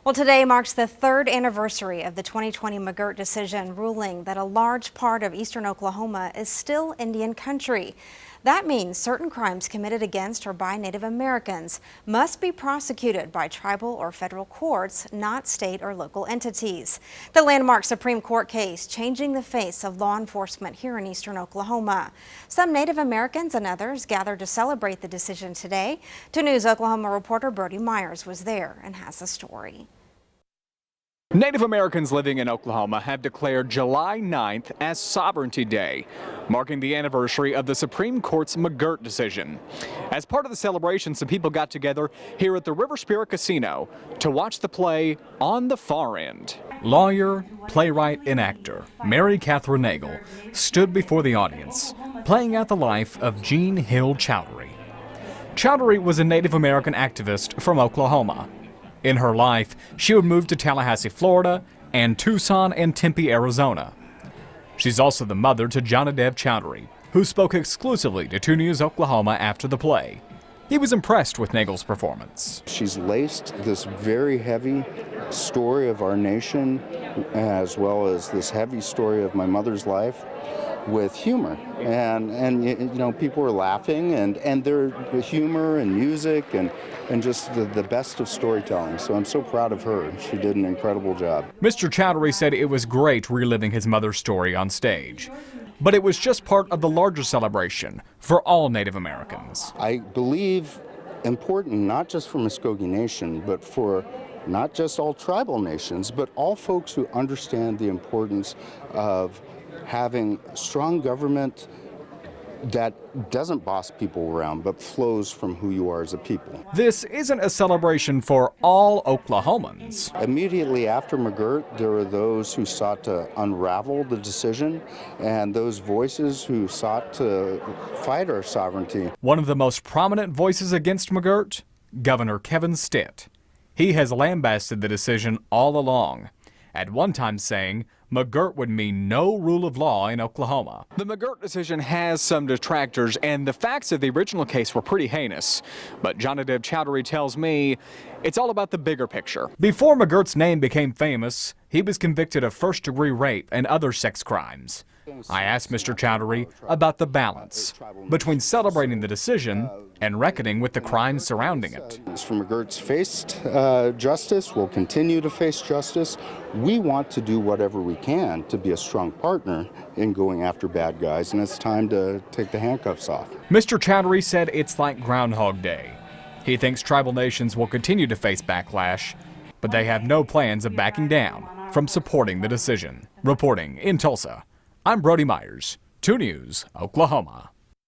Well, today marks the third anniversary of the 2020 McGirt decision ruling that a large part of eastern Oklahoma is still Indian country. That means certain crimes committed against or by Native Americans must be prosecuted by tribal or federal courts, not state or local entities. The landmark Supreme Court case changing the face of law enforcement here in eastern Oklahoma. Some Native Americans and others gathered to celebrate the decision today. 2 News Oklahoma reporter Brodie Myers was there and has the story. Native Americans living in Oklahoma have declared July 9th as Sovereignty Day, marking the anniversary of the Supreme Court's McGirt decision. As part of the celebration, some people got together here at the River Spirit Casino to watch the play On the Far End. Lawyer, playwright, and actor Mary Catherine Nagel stood before the audience, playing out the life of Jean Hill Chowdhury. Chowdhury was a Native American activist from Oklahoma. In her life, she would move to Tallahassee, Florida, and Tucson and Tempe, Arizona. She's also the mother to Jonadev Chowdhury, who spoke exclusively to 2 News Oklahoma after the play. He was impressed with Nagel's performance. She's laced this very heavy story of our nation, as well as this heavy story of my mother's life, with humor, and you know, people were laughing, and their humor and music and just the best of storytelling. So I'm so proud of her. She did an incredible job. Mr. Chowdhury said it was great reliving his mother's story on stage, but it was just part of the larger celebration for all Native Americans. I believe important not just for Muscogee Nation, but for not just all tribal nations, but all folks who understand the importance of having strong government that doesn't boss people around, but flows from who you are as a people. This isn't a celebration for all Oklahomans. Immediately after McGirt, there were those who sought to unravel the decision, and those voices who sought to fight our sovereignty. One of the most prominent voices against McGirt, Governor Kevin Stitt. He has lambasted the decision all along, at one time saying McGirt would mean no rule of law in Oklahoma. The McGirt decision has some detractors, and the facts of the original case were pretty heinous. But Jonadev Chowdhury tells me it's all about the bigger picture. Before McGirt's name became famous, he was convicted of first-degree rape and other sex crimes. I asked Mr. Chowdhury about the balance between celebrating the decision and reckoning with the crimes surrounding it. Mr. McGirt's faced justice, will continue to face justice. We want to do whatever we can to be a strong partner in going after bad guys, and it's time to take the handcuffs off. Mr. Chowdhury said it's like Groundhog Day. He thinks tribal nations will continue to face backlash, but they have no plans of backing down from supporting the decision. Reporting in Tulsa, I'm Brodie Myers, 2 News, Oklahoma.